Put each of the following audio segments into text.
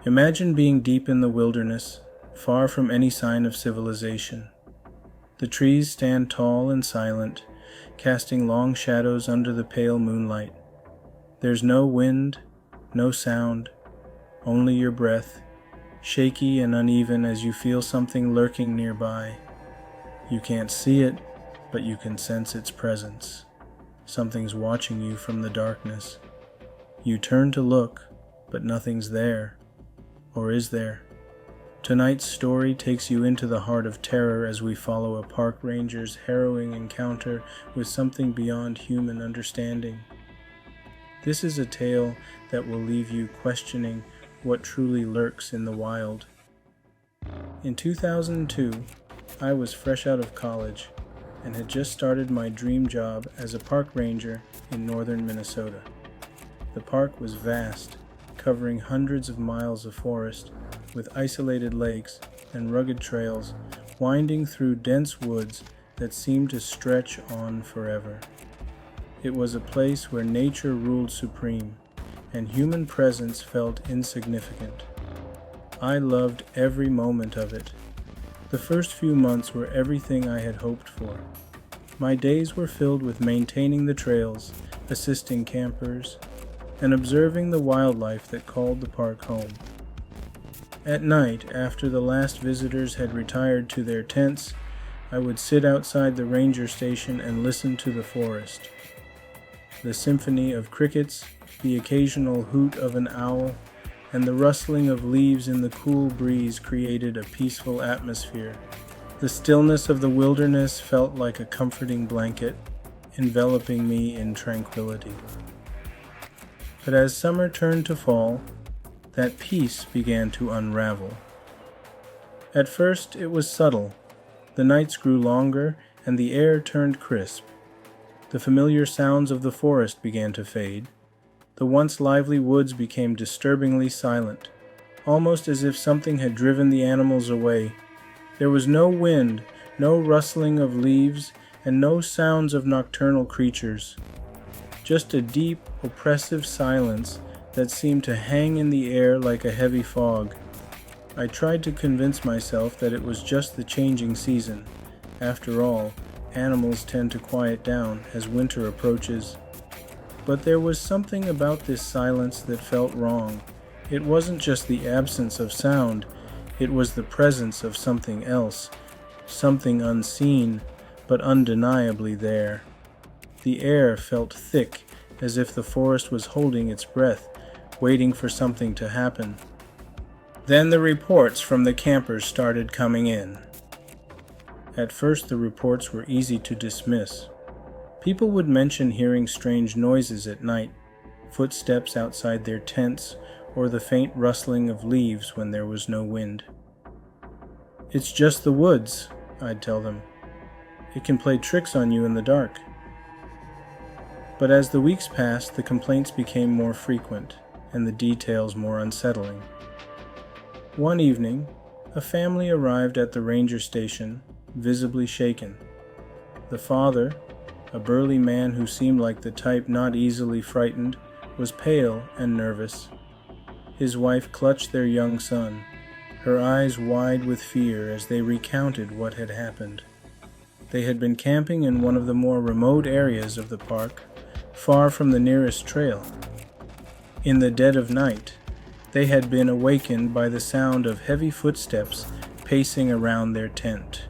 Imagine being deep in the wilderness, far from any sign of civilization. The trees stand tall and silent, casting long shadows under the pale moonlight. There's no wind, no sound, only your breath, shaky and uneven as you feel something lurking nearby. You can't see it, but you can sense its presence. Something's watching you from the darkness. You turn to look, but nothing's there. Or is there? Tonight's story takes you into the heart of terror as we follow a park ranger's harrowing encounter with something beyond human understanding. This is a tale that will leave you questioning what truly lurks in the wild. In 2002, I was fresh out of college and had just started my dream job as a park ranger in northern Minnesota. The park was vast, covering hundreds of miles of forest with isolated lakes and rugged trails winding through dense woods that seemed to stretch on forever. It was a place where nature ruled supreme and human presence felt insignificant. I loved every moment of it. The first few months were everything I had hoped for. My days were filled with maintaining the trails, assisting campers, and observing the wildlife that called the park home. At night, after the last visitors had retired to their tents, I would sit outside the ranger station and listen to the forest. The symphony of crickets, the occasional hoot of an owl, and the rustling of leaves in the cool breeze created a peaceful atmosphere. The stillness of the wilderness felt like a comforting blanket, enveloping me in tranquility. But as summer turned to fall, that peace began to unravel. At first it was subtle. The nights grew longer and the air turned crisp. The familiar sounds of the forest began to fade. The once lively woods became disturbingly silent, almost as if something had driven the animals away. There was no wind, no rustling of leaves, and no sounds of nocturnal creatures. Just a deep, oppressive silence that seemed to hang in the air like a heavy fog. I tried to convince myself that it was just the changing season. After all, animals tend to quiet down as winter approaches. But there was something about this silence that felt wrong. It wasn't just the absence of sound, it was the presence of something else, something unseen, but undeniably there. The air felt thick, as if the forest was holding its breath, waiting for something to happen. Then the reports from the campers started coming in. At first the reports were easy to dismiss. People would mention hearing strange noises at night, footsteps outside their tents, or the faint rustling of leaves when there was no wind. "It's just the woods," I'd tell them. "It can play tricks on you in the dark." But as the weeks passed, the complaints became more frequent, and the details more unsettling. One evening, a family arrived at the ranger station, visibly shaken. The father, a burly man who seemed like the type not easily frightened, was pale and nervous. His wife clutched their young son, her eyes wide with fear as they recounted what had happened. They had been camping in one of the more remote areas of the park, far from the nearest trail. In the dead of night, they had been awakened by the sound of heavy footsteps pacing around their tent.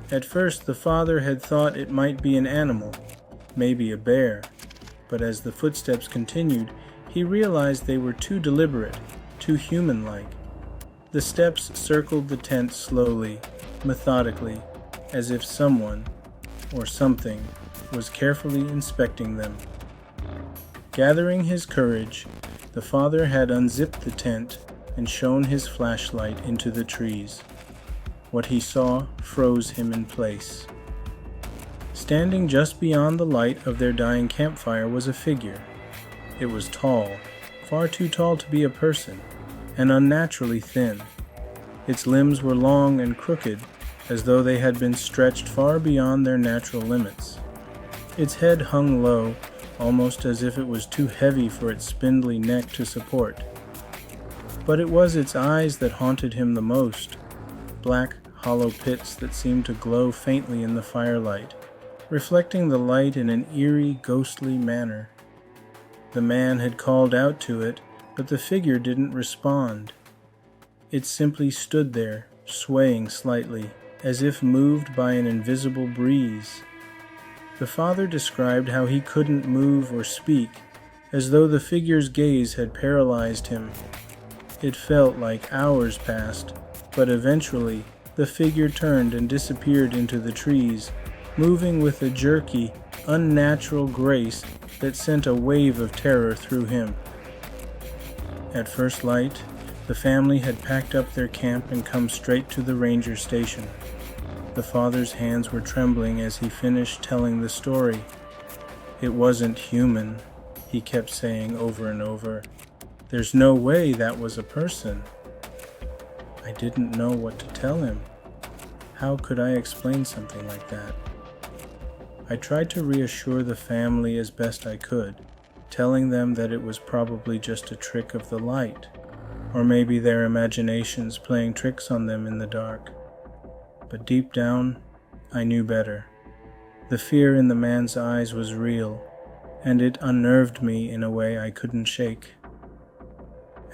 At first, the father had thought it might be an animal, maybe a bear, but as the footsteps continued, he realized they were too deliberate, too human-like. The steps circled the tent slowly, methodically, as if someone, or something, was carefully inspecting them. Gathering his courage, the father had unzipped the tent and shone his flashlight into the trees. What he saw froze him in place. Standing just beyond the light of their dying campfire was a figure. It was tall, far too tall to be a person, and unnaturally thin. Its limbs were long and crooked, as though they had been stretched far beyond their natural limits. Its head hung low, almost as if it was too heavy for its spindly neck to support. But it was its eyes that haunted him the most, black, hollow pits that seemed to glow faintly in the firelight, reflecting the light in an eerie, ghostly manner. The man had called out to it, but the figure didn't respond. It simply stood there, swaying slightly, as if moved by an invisible breeze. The father described how he couldn't move or speak, as though the figure's gaze had paralyzed him. It felt like hours passed, but eventually the figure turned and disappeared into the trees, moving with a jerky, unnatural grace that sent a wave of terror through him. At first light, the family had packed up their camp and come straight to the ranger station. The father's hands were trembling as he finished telling the story. "It wasn't human," he kept saying over and over. "There's no way that was a person." I didn't know what to tell him. How could I explain something like that? I tried to reassure the family as best I could, telling them that it was probably just a trick of the light, or maybe their imaginations playing tricks on them in the dark. But deep down, I knew better. The fear in the man's eyes was real, and it unnerved me in a way I couldn't shake.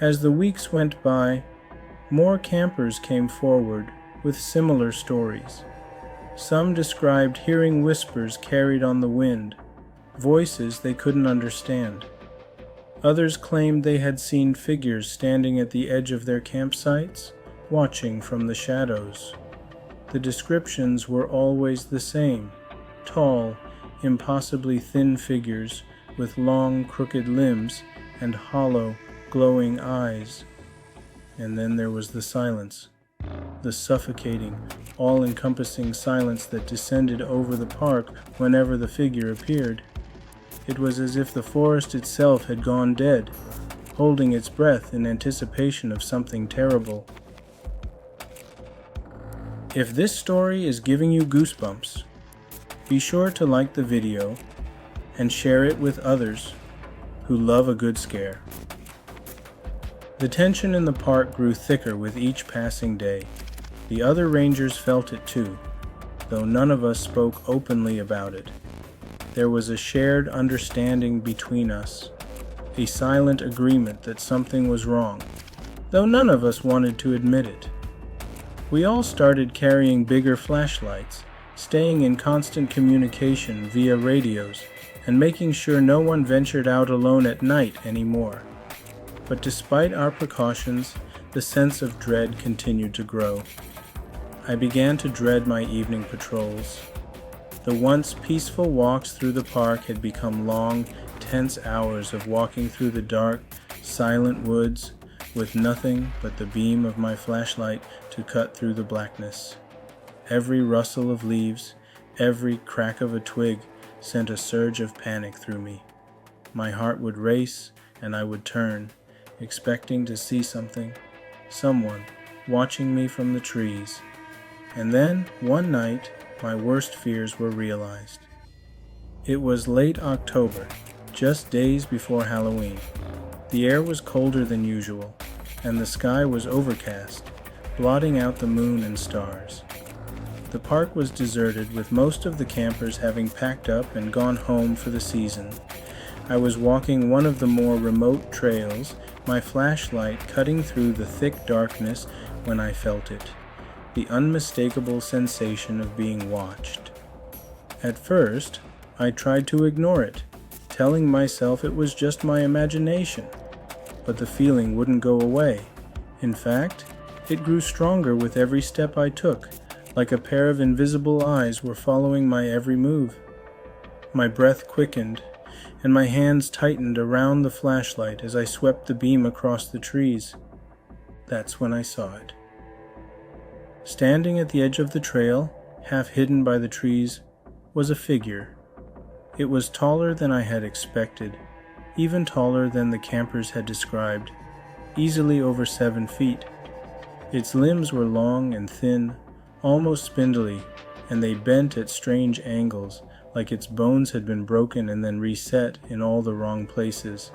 As the weeks went by, more campers came forward with similar stories. Some described hearing whispers carried on the wind, voices they couldn't understand. Others claimed they had seen figures standing at the edge of their campsites, watching from the shadows. The descriptions were always the same: tall, impossibly thin figures with long, crooked limbs and hollow, glowing eyes. And then there was the silence, the suffocating, all-encompassing silence that descended over the park whenever the figure appeared. It was as if the forest itself had gone dead, holding its breath in anticipation of something terrible. If this story is giving you goosebumps, be sure to like the video and share it with others who love a good scare. The tension in the park grew thicker with each passing day. The other rangers felt it too, though none of us spoke openly about it. There was a shared understanding between us, a silent agreement that something was wrong, though none of us wanted to admit it. We all started carrying bigger flashlights, staying in constant communication via radios, and making sure no one ventured out alone at night anymore. But despite our precautions, the sense of dread continued to grow. I began to dread my evening patrols. The once peaceful walks through the park had become long, tense hours of walking through the dark, silent woods with nothing but the beam of my flashlight to cut through the blackness. Every rustle of leaves, every crack of a twig sent a surge of panic through me. My heart would race and I would turn, expecting to see something, someone watching me from the trees. And then, one night, my worst fears were realized. It was late October, just days before Halloween. The air was colder than usual, and the sky was overcast, blotting out the moon and stars. The park was deserted, with most of the campers having packed up and gone home for the season. I was walking one of the more remote trails, my flashlight cutting through the thick darkness when I felt it. The unmistakable sensation of being watched. At first, I tried to ignore it, telling myself it was just my imagination, but the feeling wouldn't go away. In fact, it grew stronger with every step I took, like a pair of invisible eyes were following my every move. My breath quickened, and my hands tightened around the flashlight as I swept the beam across the trees. That's when I saw it. Standing at the edge of the trail, half hidden by the trees, was a figure. It was taller than I had expected, even taller than the campers had described, easily over 7 feet. Its limbs were long and thin, almost spindly, and they bent at strange angles, like its bones had been broken and then reset in all the wrong places.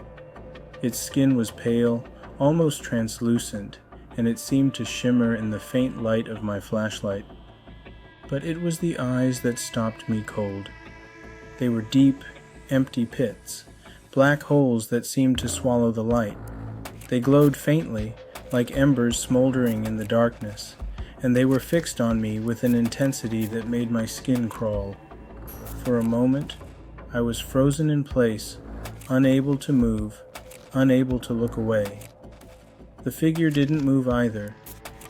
Its skin was pale, almost translucent, and it seemed to shimmer in the faint light of my flashlight. But it was the eyes that stopped me cold. They were deep, empty pits, black holes that seemed to swallow the light. They glowed faintly, like embers smoldering in the darkness, and they were fixed on me with an intensity that made my skin crawl. For a moment, I was frozen in place, unable to move, unable to look away. The figure didn't move either.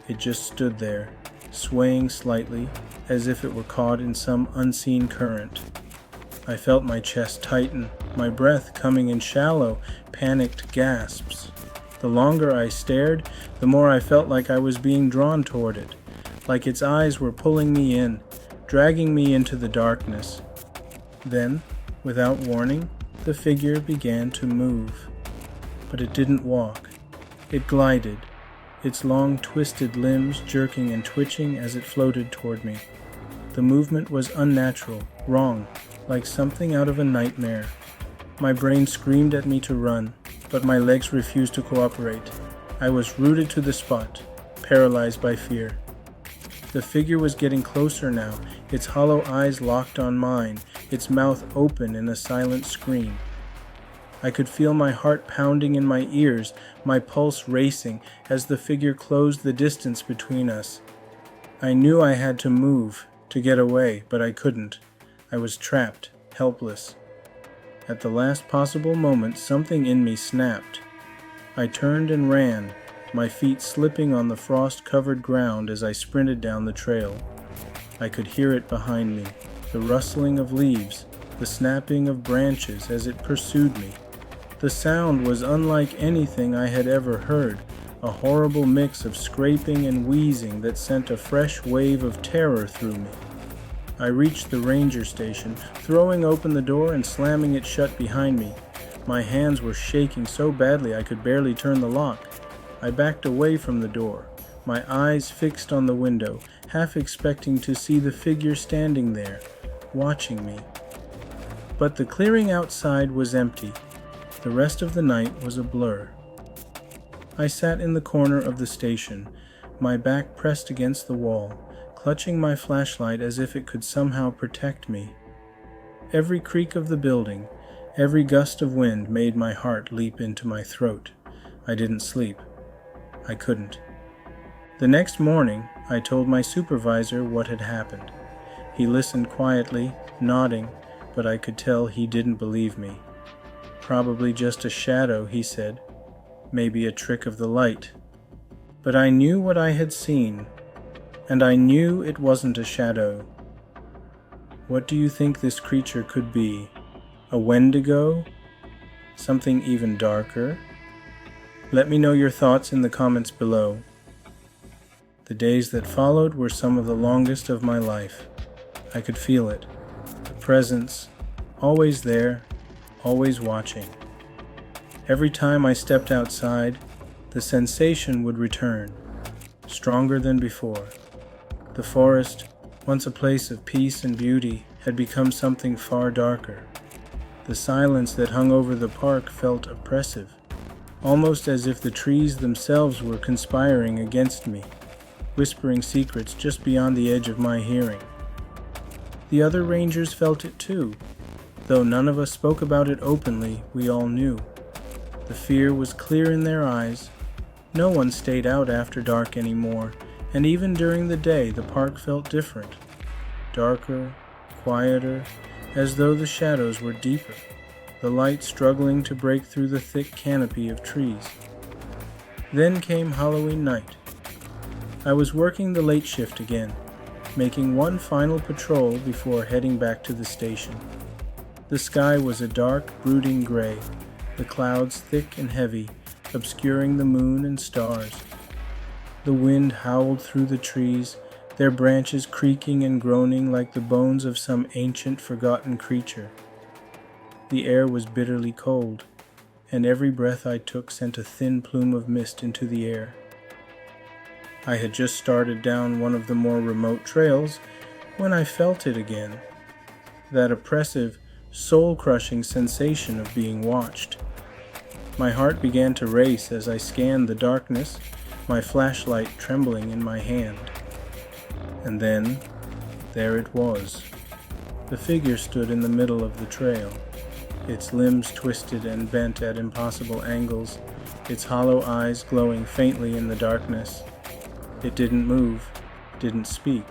It just stood there, swaying slightly, as if it were caught in some unseen current. I felt my chest tighten, my breath coming in shallow, panicked gasps. The longer I stared, the more I felt like I was being drawn toward it, like its eyes were pulling me in, dragging me into the darkness. Then, without warning, the figure began to move. But it didn't walk. It glided, its long twisted limbs jerking and twitching as it floated toward me. The movement was unnatural, wrong, like something out of a nightmare. My brain screamed at me to run, but my legs refused to cooperate. I was rooted to the spot, paralyzed by fear. The figure was getting closer now, its hollow eyes locked on mine, its mouth open in a silent scream. I could feel my heart pounding in my ears, my pulse racing as the figure closed the distance between us. I knew I had to move, to get away, but I couldn't. I was trapped, helpless. At the last possible moment, something in me snapped. I turned and ran, my feet slipping on the frost-covered ground as I sprinted down the trail. I could hear it behind me, the rustling of leaves, the snapping of branches as it pursued me. The sound was unlike anything I had ever heard, a horrible mix of scraping and wheezing that sent a fresh wave of terror through me. I reached the ranger station, throwing open the door and slamming it shut behind me. My hands were shaking so badly I could barely turn the lock. I backed away from the door, my eyes fixed on the window, half expecting to see the figure standing there, watching me. But the clearing outside was empty. The rest of the night was a blur. I sat in the corner of the station, my back pressed against the wall, clutching my flashlight as if it could somehow protect me. Every creak of the building, every gust of wind made my heart leap into my throat. I didn't sleep. I couldn't. The next morning, I told my supervisor what had happened. He listened quietly, nodding, but I could tell he didn't believe me. Probably just a shadow, he said. Maybe a trick of the light. But I knew what I had seen, and I knew it wasn't a shadow. What do you think this creature could be? A Wendigo? Something even darker? Let me know your thoughts in the comments below. The days that followed were some of the longest of my life. I could feel it. The presence, always there, always watching. Every time I stepped outside, the sensation would return, stronger than before. The forest, once a place of peace and beauty, had become something far darker. The silence that hung over the park felt oppressive, almost as if the trees themselves were conspiring against me, whispering secrets just beyond the edge of my hearing. The other rangers felt it too. Though none of us spoke about it openly, we all knew. The fear was clear in their eyes. No one stayed out after dark anymore, and even during the day the park felt different. Darker, quieter, as though the shadows were deeper, the light struggling to break through the thick canopy of trees. Then came Halloween night. I was working the late shift again, making one final patrol before heading back to the station. The sky was a dark, brooding gray, the clouds thick and heavy, obscuring the moon and stars. The wind howled through the trees, their branches creaking and groaning like the bones of some ancient, forgotten creature. The air was bitterly cold, and every breath I took sent a thin plume of mist into the air. I had just started down one of the more remote trails when I felt it again, that oppressive, soul-crushing sensation of being watched. My heart began to race as I scanned the darkness, my flashlight trembling in my hand. And then, there it was. The figure stood in the middle of the trail, its limbs twisted and bent at impossible angles, its hollow eyes glowing faintly in the darkness. It didn't move, didn't speak.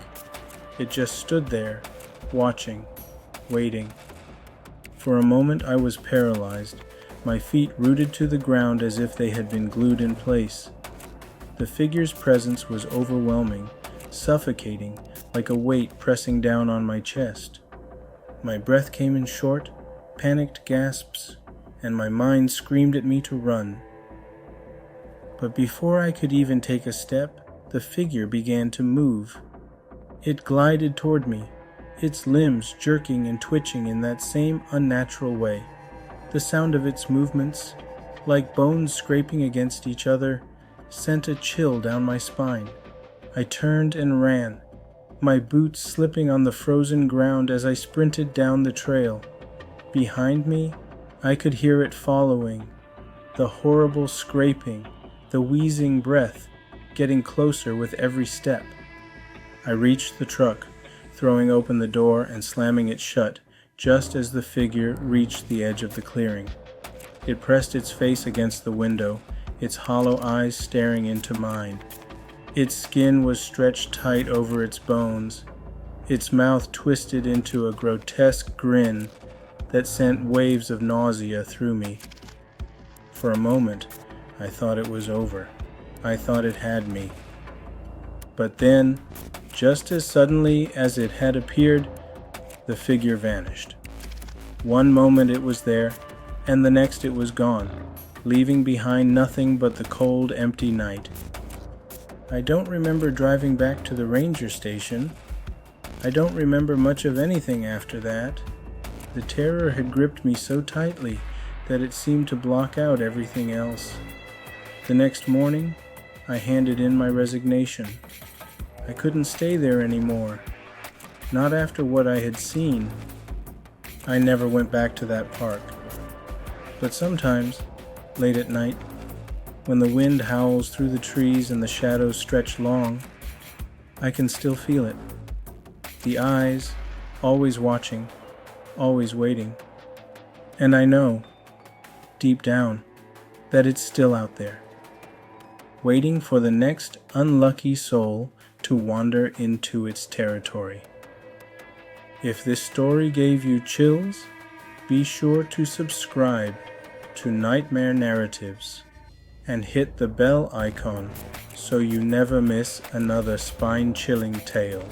It just stood there, watching, waiting. For a moment I was paralyzed, my feet rooted to the ground as if they had been glued in place. The figure's presence was overwhelming, suffocating, like a weight pressing down on my chest. My breath came in short, panicked gasps, and my mind screamed at me to run. But before I could even take a step, the figure began to move. It glided toward me, its limbs jerking and twitching in that same unnatural way. The sound of its movements, like bones scraping against each other, sent a chill down my spine. I turned and ran, my boots slipping on the frozen ground as I sprinted down the trail. Behind me, I could hear it following, the horrible scraping, the wheezing breath, getting closer with every step. I reached the truck, throwing open the door and slamming it shut, just as the figure reached the edge of the clearing. It pressed its face against the window, its hollow eyes staring into mine. Its skin was stretched tight over its bones, its mouth twisted into a grotesque grin that sent waves of nausea through me. For a moment, I thought it was over. I thought it had me. But then, just as suddenly as it had appeared, the figure vanished. One moment it was there, and the next it was gone, leaving behind nothing but the cold, empty night. I don't remember driving back to the ranger station. I don't remember much of anything after that. The terror had gripped me so tightly that it seemed to block out everything else. The next morning, I handed in my resignation. I couldn't stay there anymore. Not after what I had seen. I never went back to that park. But sometimes, late at night, when the wind howls through the trees and the shadows stretch long, I can still feel it. The eyes, always watching, always waiting. And I know, deep down, that it's still out there, waiting for the next unlucky soul to wander into its territory. If this story gave you chills, be sure to subscribe to Nightmare Narratives and hit the bell icon so you never miss another spine-chilling tale.